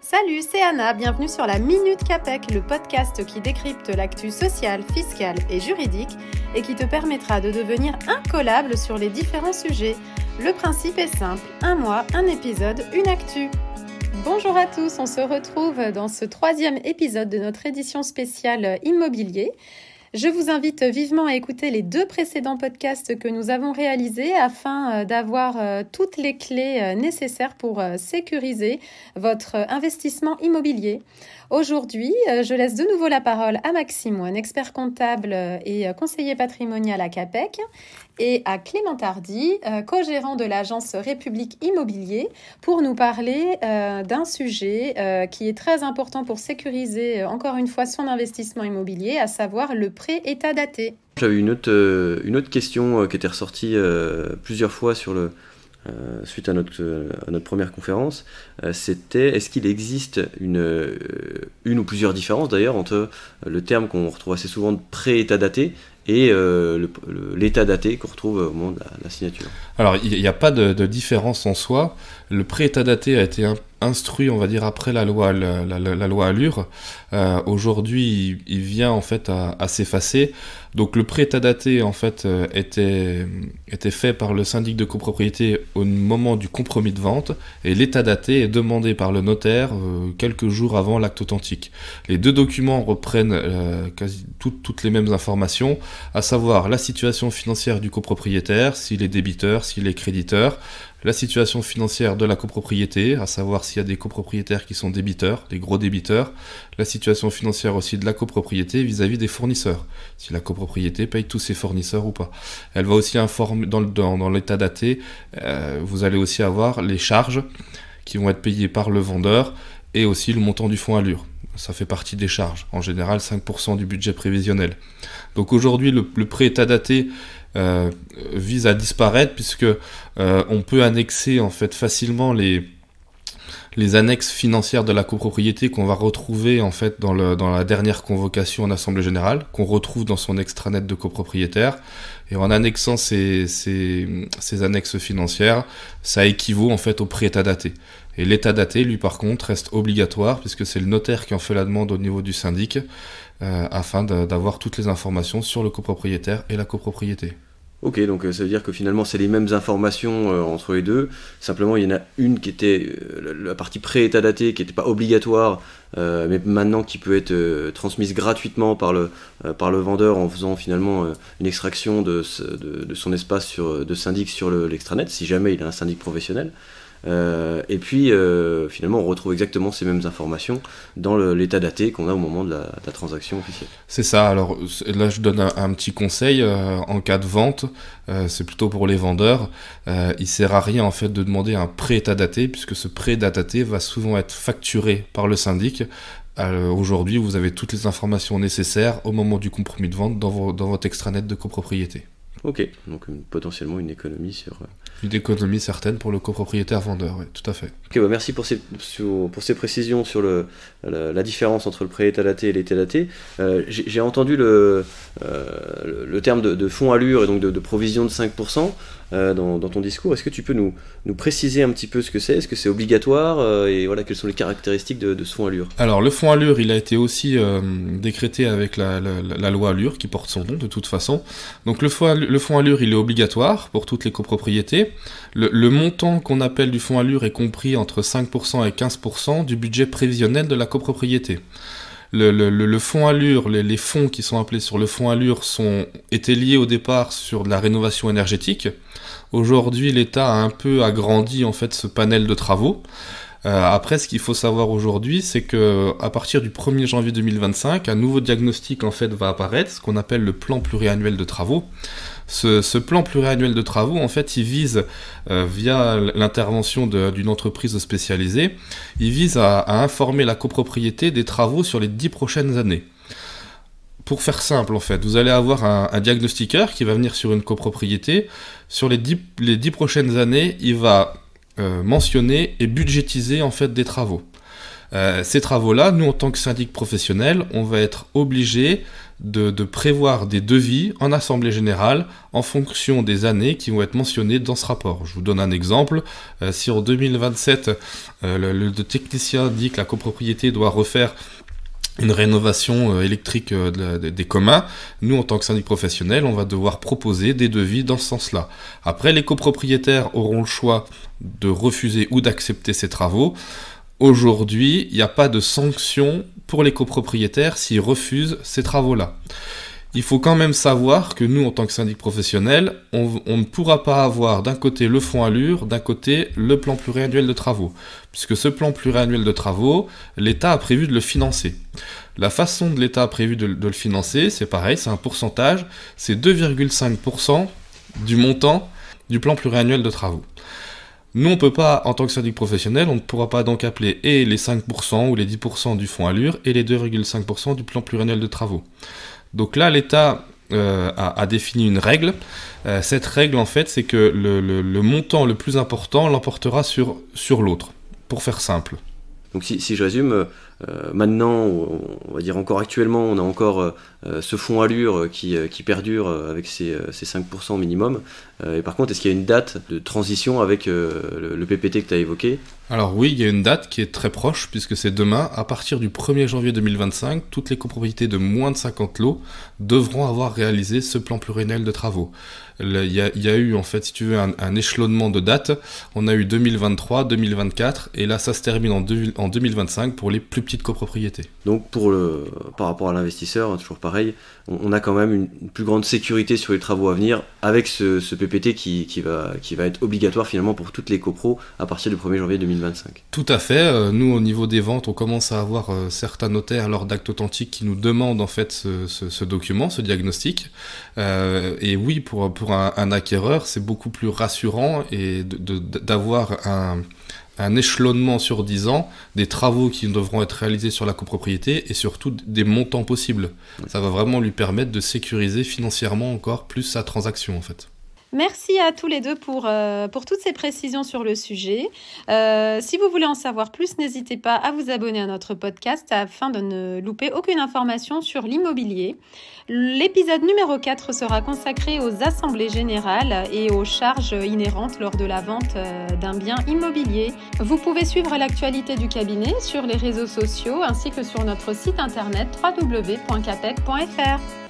Salut, c'est Anna, bienvenue sur la Minute Capec, le podcast qui décrypte l'actu sociale, fiscale et juridique et qui te permettra de devenir incollable sur les différents sujets. Le principe est simple, un mois, un épisode, une actu. Bonjour à tous, on se retrouve dans ce 3e épisode de notre édition spéciale immobilier. Je vous invite vivement à écouter les 2 précédents podcasts que nous avons réalisés afin d'avoir toutes les clés nécessaires pour sécuriser votre investissement immobilier. Aujourd'hui, je laisse de nouveau la parole à Maxime Moine, expert comptable et conseiller patrimonial à Capec, et à Clément Tardy, co-gérant de l'agence République Immobilier, pour nous parler d'un sujet qui est très important pour sécuriser encore une fois son investissement immobilier, à savoir le prêt état daté. J'avais une autre question qui était ressortie plusieurs fois suite à notre première conférence. C'était, est-ce qu'il existe une ou plusieurs différences d'ailleurs entre le terme qu'on retrouve assez souvent de prêt état daté et l'état daté qu'on retrouve au moment de la signature. Alors, il n'y a pas de différence en soi. Le pré-état daté a été instruit, on va dire, après la loi Allure. Aujourd'hui, il vient en fait à s'effacer. Donc, le pré-état daté, en fait, était fait par le syndic de copropriété au moment du compromis de vente, et l'état daté est demandé par le notaire quelques jours avant l'acte authentique. Les 2 documents reprennent quasi toutes les mêmes informations, à savoir la situation financière du copropriétaire, s'il est débiteur, s'il est créditeur, la situation financière de la copropriété, à savoir s'il y a des copropriétaires qui sont débiteurs, des gros débiteurs, la situation financière aussi de la copropriété vis-à-vis des fournisseurs, si la copropriété paye tous ses fournisseurs ou pas. Elle va aussi informer, dans l'état daté, vous allez aussi avoir les charges qui vont être payées par le vendeur et aussi le montant du fonds Allure. Ça fait partie des charges, en général 5% du budget prévisionnel. Donc aujourd'hui, le pré-état daté vise à disparaître puisque on peut annexer en fait facilement les annexes financières de la copropriété qu'on va retrouver en fait dans la dernière convocation en assemblée générale, qu'on retrouve dans son extranet de copropriétaire. Et en annexant ces annexes financières, ça équivaut en fait au pré-état daté. Et l'état daté, lui par contre, reste obligatoire puisque c'est le notaire qui en fait la demande au niveau du syndic afin d'avoir toutes les informations sur le copropriétaire et la copropriété. Ok, donc ça veut dire que finalement c'est les mêmes informations entre les deux, simplement il y en a une qui était la partie pré-état daté qui n'était pas obligatoire, mais maintenant qui peut être transmise gratuitement par le vendeur en faisant finalement une extraction de son espace de syndic sur l'extranet, si jamais il a un syndic professionnel. Et puis finalement on retrouve exactement ces mêmes informations dans l'état daté qu'on a au moment de la transaction officielle. C'est ça, alors là je donne un petit conseil en cas de vente, c'est plutôt pour les vendeurs, il sert à rien en fait de demander un pré-état daté puisque ce pré-état daté va souvent être facturé par le syndic. Aujourd'hui vous avez toutes les informations nécessaires au moment du compromis de vente dans votre extranet de copropriété. Ok, donc potentiellement une économie sur... Une économie certaine pour le copropriétaire vendeur, oui, tout à fait. Ok, bah merci pour ces précisions sur la différence entre le pré-état daté et l'état daté. J'ai entendu le terme de fonds Allure et donc de provision de 5% dans ton discours. Est-ce que tu peux nous préciser un petit peu ce que c'est ? Est-ce que c'est obligatoire et voilà, quelles sont les caractéristiques de ce fonds Allure ? Alors le fonds Allure, il a été aussi décrété avec la loi Allure qui porte son nom de toute façon. Donc le fonds Allure, il est obligatoire pour toutes les copropriétés. Le montant qu'on appelle du fonds Allure est compris entre 5% et 15% du budget prévisionnel de la copropriété. Le fonds Allure, les fonds qui sont appelés sur le fonds Allure étaient liés au départ sur de la rénovation énergétique. Aujourd'hui, l'État a un peu agrandi en fait ce panel de travaux. Après, ce qu'il faut savoir aujourd'hui, c'est que à partir du 1er janvier 2025, un nouveau diagnostic en fait va apparaître, ce qu'on appelle le plan pluriannuel de travaux. Ce plan pluriannuel de travaux, en fait, il vise, via l'intervention d'une entreprise spécialisée, il vise à informer la copropriété des travaux sur les 10 prochaines années. Pour faire simple, en fait, vous allez avoir un diagnostiqueur qui va venir sur une copropriété. Sur les 10 prochaines années, il va mentionner et budgétiser en fait des travaux. Ces travaux-là, nous en tant que syndic professionnel, on va être obligé de prévoir des devis en assemblée générale en fonction des années qui vont être mentionnées dans ce rapport. Je vous donne un exemple. Si en 2027, le technicien dit que la copropriété doit refaire une rénovation électrique des communs, nous en tant que syndic professionnel, on va devoir proposer des devis dans ce sens-là. Après, les copropriétaires auront le choix de refuser ou d'accepter ces travaux. Aujourd'hui, il n'y a pas de sanction pour les copropriétaires s'ils refusent ces travaux-là. Il faut quand même savoir que nous, en tant que syndic professionnel, on ne pourra pas avoir d'un côté le fonds Allure, d'un côté le plan pluriannuel de travaux. Puisque ce plan pluriannuel de travaux, l'État a prévu de le financer. La façon dont l'État a prévu de le financer, c'est pareil, c'est un pourcentage, c'est 2,5% du montant du plan pluriannuel de travaux. Nous, on ne peut pas, en tant que syndic professionnel, on ne pourra pas donc appeler et les 5% ou les 10% du fonds Allure et les 2,5% du plan pluriannuel de travaux. Donc là, l'État a défini une règle. Cette règle, en fait, c'est que le montant le plus important l'emportera sur l'autre, pour faire simple. Donc si je résume, maintenant, on va dire encore actuellement, on a encore ce fonds Allure qui perdure avec ses 5% minimum. Et par contre, est-ce qu'il y a une date de transition avec le PPT que tu as évoqué ? Alors oui, il y a une date qui est très proche, puisque c'est demain. À partir du 1er janvier 2025, toutes les copropriétés de moins de 50 lots devront avoir réalisé ce plan pluriannuel de travaux. Il y a eu, en fait, si tu veux, un échelonnement de dates. On a eu 2023, 2024, et là, ça se termine en 2025 pour les plus petites copropriétés. Donc, par rapport à l'investisseur, toujours pareil, on a quand même une plus grande sécurité sur les travaux à venir avec ce PPT qui va être obligatoire finalement pour toutes les copros à partir du 1er janvier 2025. Tout à fait. Nous, au niveau des ventes, on commence à avoir certains notaires lors d'actes authentiques qui nous demandent en fait ce document, ce diagnostic. Et oui, pour un acquéreur, c'est beaucoup plus rassurant et d'avoir un échelonnement sur 10 ans des travaux qui devront être réalisés sur la copropriété et surtout des montants possibles. Ça va vraiment lui permettre de sécuriser financièrement encore plus sa transaction en fait. Merci à tous les deux pour toutes ces précisions sur le sujet. Si vous voulez en savoir plus, n'hésitez pas à vous abonner à notre podcast afin de ne louper aucune information sur l'immobilier. L'épisode numéro 4 sera consacré aux assemblées générales et aux charges inhérentes lors de la vente d'un bien immobilier. Vous pouvez suivre l'actualité du cabinet sur les réseaux sociaux ainsi que sur notre site internet www.capec.fr.